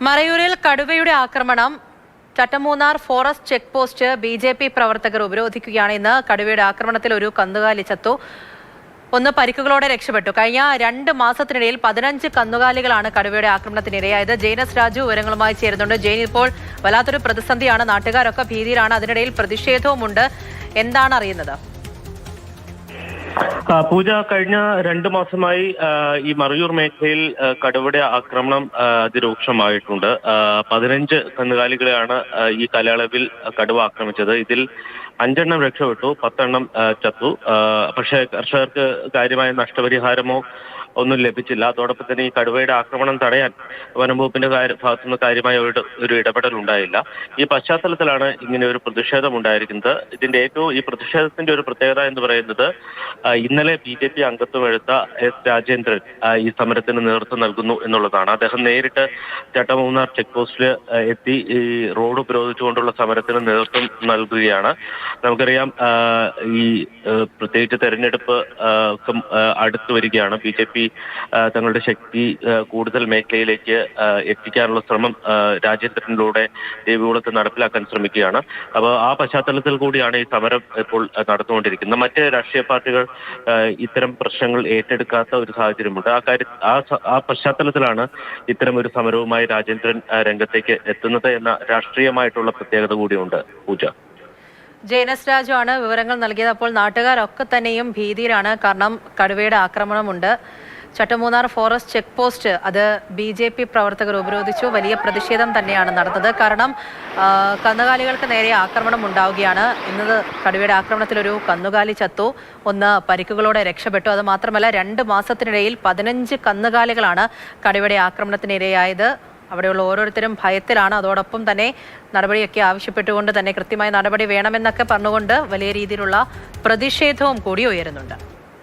മറയൂരിൽ കടുവയുടെ ആക്രമണം. Chattamunnar forest check post BJP. പ്രവർത്തകർ ഉപരോധിക്കുകയാണ്. ഇന്ന് കടുവയുടെ ആക്രമണത്തിൽ ഒരു കന്നുകാലി ചത്തു, ഒന്ന് പരിക്കുകളോടെ രക്ഷപ്പെട്ടു. കഴിഞ്ഞ 2 മാസത്തിനിടയിൽ 15 കന്നുകാലികളാണ് കടുവയുടെ ആക്രമണത്തിനിരയായത്. ജെയിനസ് രാജു വിവരങ്ങളുമായി ചേരുന്നുണ്ട്. ജെയിൻ, ഇപ്പോൾ വല്ലാത്തൊരു പ്രതിസന്ധിയാണ്, നാട്ടുകാരൊക്കെ ഭീതിയിലാണ്, അതിനിടയിൽ പ്രതിഷേധവുമുണ്ട്. എന്താണ് അറിയുന്നത്? പൂജ, കഴിഞ്ഞ 2 മാസമായി ഈ മറയൂർ മേഖലയിൽ കടുവയുടെ ആക്രമണം അതിരൂക്ഷമായിട്ടുണ്ട്. 15 കന്നുകാലികളെയാണ് ഈ കാലയളവിൽ കടുവ ആക്രമിച്ചത്. ഇതിൽ 5 എണ്ണം രക്ഷപ്പെട്ടു, 10 എണ്ണം ചത്തു. പക്ഷേ കർഷകർക്ക് കാര്യമായ നഷ്ടപരിഹാരമോ ഒന്നും ലഭിച്ചില്ല. അതോടൊപ്പം തന്നെ ഈ കടുവയുടെ ആക്രമണം തടയാൻ വനംവകുപ്പിന്റെ ഭാഗത്തുനിന്ന് കാര്യമായ ഒരു ഇടപെടൽ ഉണ്ടായില്ല. ഈ പശ്ചാത്തലത്തിലാണ് ഇങ്ങനെ ഒരു പ്രതിഷേധം ഉണ്ടായിരിക്കുന്നത്. ഈ പ്രതിഷേധത്തിന്റെ ഒരു പ്രത്യേകത എന്ന് പറയുന്നത്, ഇന്നലെ ബി.ജെ.പി. അംഗത്വം എടുത്ത എസ് രാജേന്ദ്രൻ ഈ സമരത്തിന് നേതൃത്വം നൽകുന്നു എന്നുള്ളതാണ്. അദ്ദേഹം നേരിട്ട് ചട്ടമൂന്നാർ ചെക്ക് പോസ്റ്റിൽ എത്തി ഈ റോഡ് ഉപരോധിച്ചുകൊണ്ടുള്ള സമരത്തിന് നേതൃത്വം നൽകുകയാണ്. നമുക്കറിയാം, ഈ പ്രത്യേകിച്ച് തെരഞ്ഞെടുപ്പ് അടുത്തു വരികയാണ്. ബി.ജെ.പി. തങ്ങളുടെ ശക്തി കൂടുതൽ മേഖലയിലേക്ക് എത്തിക്കാനുള്ള ശ്രമം രാജേന്ദ്രനിലൂടെ ദേവികുളത്ത് നടപ്പിലാക്കാൻ ശ്രമിക്കുകയാണ്. അപ്പോൾ ആ പശ്ചാത്തലത്തിൽ കൂടിയാണ് ഈ സമരം ഇപ്പോൾ നടന്നുകൊണ്ടിരിക്കുന്നത്. മറ്റ് രാഷ്ട്രീയ പാർട്ടികൾ ഇത്തരം പ്രശ്നങ്ങൾ ഏറ്റെടുക്കാത്ത ഒരു സാഹചര്യമുണ്ട്. ആ പശ്ചാത്തലത്തിലാണ് ഇത്തരം ഒരു സമരവുമായി രാജേന്ദ്രൻ രംഗത്തേക്ക് എത്തുന്നത് എന്ന രാഷ്ട്രീയമായിട്ടുള്ള പ്രത്യേകത കൂടിയുണ്ട്. പൂജ, ജെയിനസ് രാജു ആണ് വിവരങ്ങൾ നൽകിയത്. അപ്പോൾ നാട്ടുകാരൊക്കെ തന്നെയും ഭീതിയിലാണ്, കാരണം കടുവയുടെ ആക്രമണമുണ്ട്. ചട്ടമൂന്നാർ ഫോറസ്റ്റ് ചെക്ക് പോസ്റ്റ് അത് ബി.ജെ.പി. പ്രവർത്തകർ ഉപരോധിച്ചു. വലിയ പ്രതിഷേധം തന്നെയാണ് നടന്നത്. കാരണം കന്നുകാലികൾക്ക് നേരെ ആക്രമണം ഉണ്ടാവുകയാണ്. ഇന്ന് കടുവയുടെ ആക്രമണത്തിൽ ഒരു കന്നുകാലി ചത്തു, ഒന്ന് പരിക്കുകളോടെ രക്ഷപ്പെട്ടു. അത് മാത്രമല്ല, 2 മാസത്തിനിടയിൽ 15 കന്നുകാലികളാണ് കടുവയുടെ ആക്രമണത്തിനിരയായത്. അവിടെയുള്ള ഓരോരുത്തരും ഭയത്തിലാണ്. അതോടൊപ്പം തന്നെ നടപടിയൊക്കെ ആവശ്യപ്പെട്ടുകൊണ്ട് തന്നെ കൃത്യമായ നടപടി വേണമെന്നൊക്കെ പറഞ്ഞുകൊണ്ട് വലിയ രീതിയിലുള്ള പ്രതിഷേധവും കൂടി ഉയരുന്നുണ്ട്.